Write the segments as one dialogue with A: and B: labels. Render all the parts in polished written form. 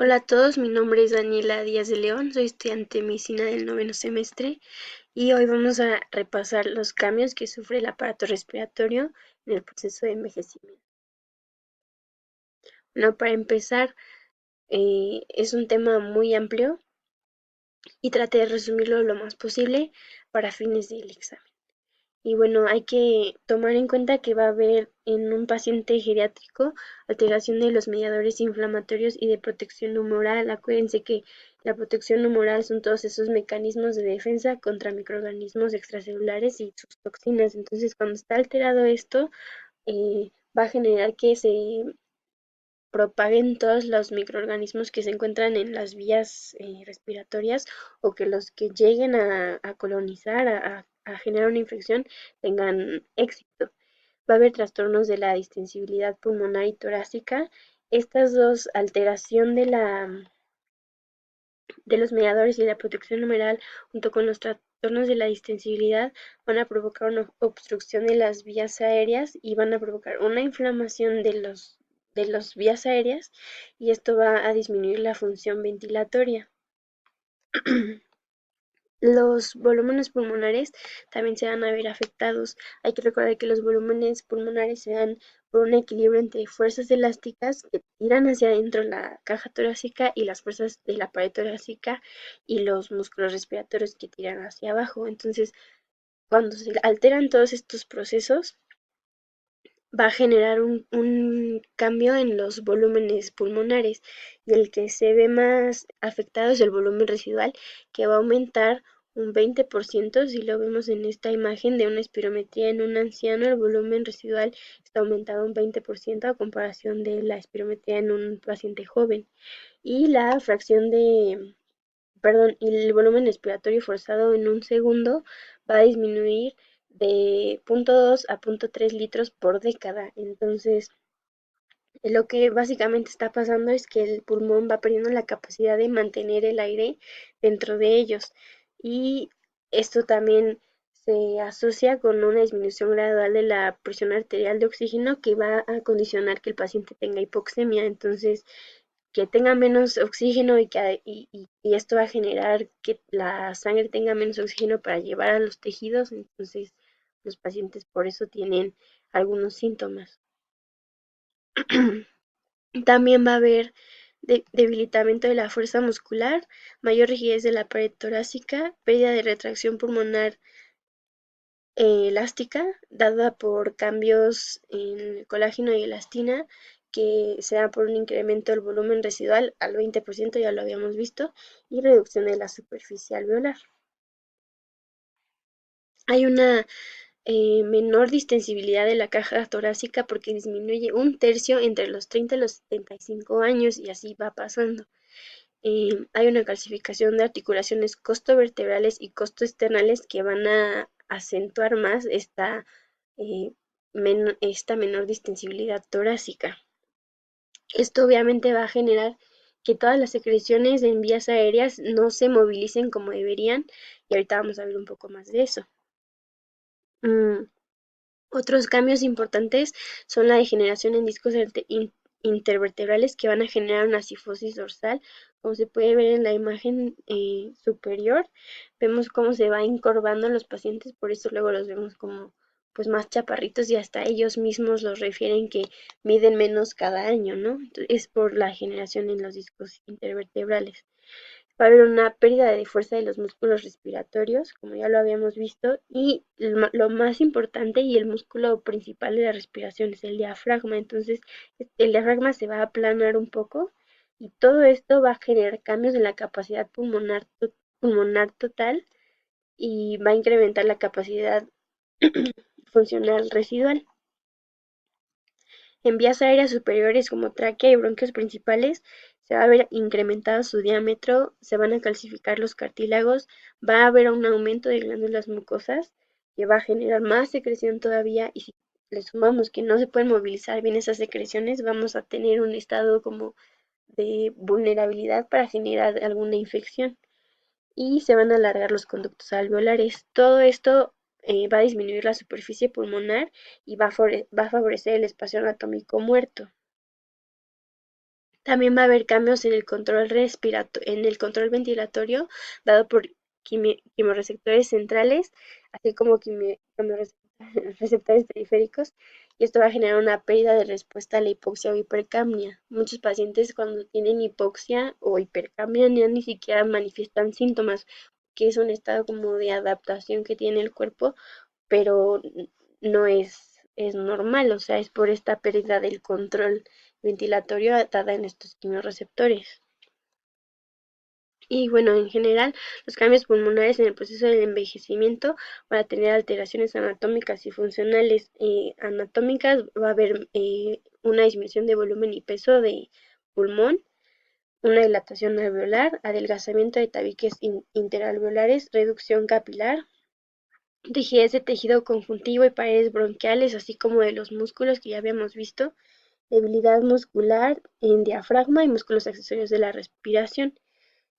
A: Hola a todos, mi nombre es Daniela Díaz de León, soy estudiante de medicina del noveno semestre y hoy vamos a repasar los cambios que sufre el aparato respiratorio en el proceso de envejecimiento. Bueno, para empezar, es un tema muy amplio y traté de resumirlo lo más posible para fines del examen. Y bueno, hay que tomar en cuenta que va a haber en un paciente geriátrico alteración de los mediadores inflamatorios y de protección humoral. Acuérdense que la protección humoral son todos esos mecanismos de defensa contra microorganismos extracelulares y sus toxinas. Entonces, cuando está alterado esto, va a generar que se propaguen todos los microorganismos que se encuentran en las vías respiratorias o que los que lleguen a colonizar, a generar una infección, tengan éxito. Va a haber trastornos de la distensibilidad pulmonar y torácica. Estas dos, alteración de los mediadores y la protección humoral, junto con los trastornos de la distensibilidad, van a provocar una obstrucción de las vías aéreas y van a provocar una inflamación de las vías aéreas y esto va a disminuir la función ventilatoria. Los volúmenes pulmonares también se van a ver afectados. Hay que recordar que los volúmenes pulmonares se dan por un equilibrio entre fuerzas elásticas que tiran hacia adentro la caja torácica y las fuerzas de la pared torácica y los músculos respiratorios que tiran hacia abajo. Entonces, cuando se alteran todos estos procesos, va a generar un cambio en los volúmenes pulmonares y el que se ve más afectado es el volumen residual, que va a aumentar un 20%. Si lo vemos en esta imagen de una espirometría en un anciano, el volumen residual está aumentado un 20% a comparación de la espirometría en un paciente joven. Y la fracción de, perdón, y el volumen expiratorio forzado en un segundo va a disminuir de 0,2 a 0,3 litros por década. Entonces, lo que básicamente está pasando es que el pulmón va perdiendo la capacidad de mantener el aire dentro de ellos. Y esto también se asocia con una disminución gradual de la presión arterial de oxígeno que va a condicionar que el paciente tenga hipoxemia. Entonces, que tenga menos oxígeno y esto va a generar que la sangre tenga menos oxígeno para llevar a los tejidos, entonces los pacientes por eso tienen algunos síntomas. También va a haber debilitamiento de la fuerza muscular, mayor rigidez de la pared torácica, pérdida de retracción pulmonar elástica, dada por cambios en el colágeno y elastina, que se da por un incremento del volumen residual al 20%, ya lo habíamos visto, y reducción de la superficie alveolar. Hay una menor distensibilidad de la caja torácica porque disminuye un tercio entre los 30 y los 75 años y así va pasando. Hay una calcificación de articulaciones costovertebrales y costoesternales que van a acentuar más eh, esta menor distensibilidad torácica. Esto obviamente va a generar que todas las secreciones en vías aéreas no se movilicen como deberían y ahorita vamos a ver un poco más de eso. Mm, Otros cambios importantes son la degeneración en discos intervertebrales que van a generar una cifosis dorsal. Como se puede ver en la imagen superior, vemos cómo se va encorvando los pacientes, por eso luego los vemos como pues más chaparritos y hasta ellos mismos los refieren que miden menos cada año, ¿no? Es por la degeneración en los discos intervertebrales. Va a haber una pérdida de fuerza de los músculos respiratorios, como ya lo habíamos visto, y lo más importante y el músculo principal de la respiración es el diafragma. Entonces, el diafragma se va a aplanar un poco y todo esto va a generar cambios en la capacidad pulmonar total y va a incrementar la capacidad funcional residual. En vías aéreas superiores como tráquea y bronquios principales se va a ver incrementado su diámetro, se van a calcificar los cartílagos, va a haber un aumento de glándulas mucosas que va a generar más secreción todavía y si le sumamos que no se pueden movilizar bien esas secreciones, vamos a tener un estado como de vulnerabilidad para generar alguna infección y se van a alargar los conductos alveolares. Todo esto va a disminuir la superficie pulmonar y va a favorecer el espacio anatómico muerto. También va a haber cambios en el en el control ventilatorio dado por quimioreceptores centrales, así como quimioreceptores periféricos, y esto va a generar una pérdida de respuesta a la hipoxia o hipercapnia. Muchos pacientes cuando tienen hipoxia o hipercapnia ya ni siquiera manifiestan síntomas, que es un estado como de adaptación que tiene el cuerpo, pero no es normal, o sea, es por esta pérdida del control ventilatorio dada en estos quimiorreceptores. Y bueno, en general, los cambios pulmonares en el proceso del envejecimiento van a tener alteraciones anatómicas y funcionales. Anatómicas va a haber una disminución de volumen y peso de pulmón, una dilatación alveolar, adelgazamiento de tabiques interalveolares, reducción capilar, rigidez de tejido conjuntivo y paredes bronquiales, así como de los músculos que ya habíamos visto, debilidad muscular en diafragma y músculos accesorios de la respiración.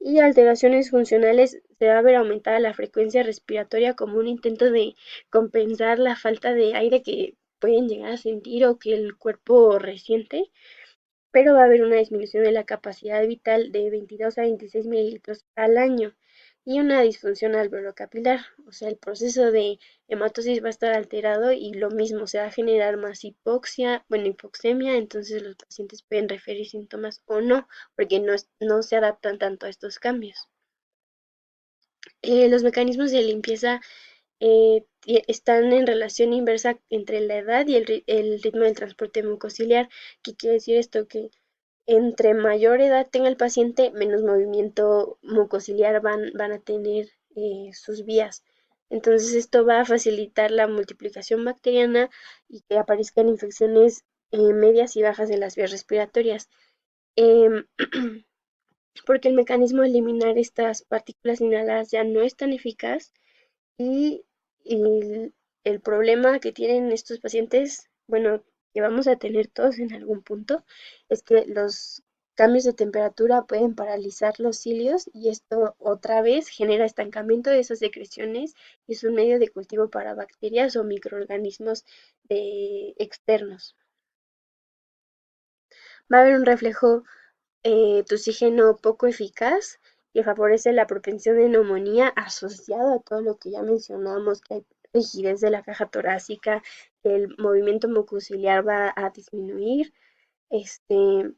A: Y alteraciones funcionales, se va a ver aumentada la frecuencia respiratoria como un intento de compensar la falta de aire que pueden llegar a sentir o que el cuerpo resiente, pero va a haber una disminución de la capacidad vital de 22 a 26 mililitros al año y una disfunción alveolo-capilar. O sea, el proceso de hematosis va a estar alterado y lo mismo, se va a generar más hipoxia, bueno, hipoxemia, entonces los pacientes pueden referir síntomas o no, porque no se adaptan tanto a estos cambios. Los mecanismos de limpieza están en relación inversa entre la edad y el ritmo del transporte mucociliar. ¿Qué quiere decir esto? Que entre mayor edad tenga el paciente, menos movimiento mucociliar van a tener sus vías. Entonces esto va a facilitar la multiplicación bacteriana y que aparezcan infecciones medias y bajas de las vías respiratorias. Em, porque el mecanismo de eliminar estas partículas inhaladas ya no es tan eficaz y el problema que tienen estos pacientes, bueno, que vamos a tener todos en algún punto, es que los cambios de temperatura pueden paralizar los cilios y esto otra vez genera estancamiento de esas secreciones y es un medio de cultivo para bacterias o microorganismos externos. Va a haber un reflejo toxígeno poco eficaz que favorece la propensión de neumonía asociado a todo lo que ya mencionamos, que hay rigidez de la caja torácica, que el movimiento mucociliar va a disminuir. Este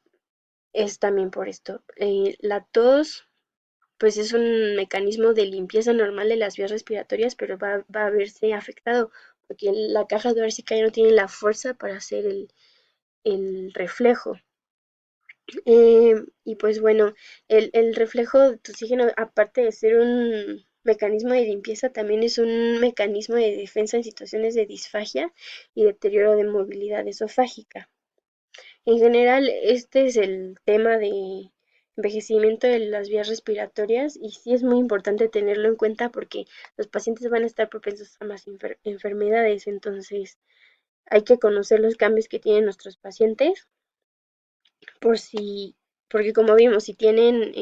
A: es también por esto. La tos, pues es un mecanismo de limpieza normal de las vías respiratorias, pero va a verse afectado porque la caja torácica ya no tiene la fuerza para hacer el reflejo. Y pues bueno, el reflejo de oxígeno, aparte de ser un mecanismo de limpieza, también es un mecanismo de defensa en situaciones de disfagia y deterioro de movilidad esofágica. En general, este es el tema de envejecimiento de las vías respiratorias y sí es muy importante tenerlo en cuenta porque los pacientes van a estar propensos a más enfermedades, entonces hay que conocer los cambios que tienen nuestros pacientes por si, porque como vimos, si tienen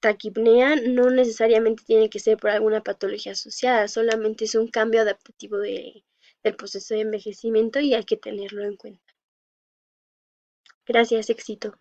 A: taquipnea, no necesariamente tiene que ser por alguna patología asociada, solamente es un cambio adaptativo del proceso de envejecimiento y hay que tenerlo en cuenta. Gracias, éxito.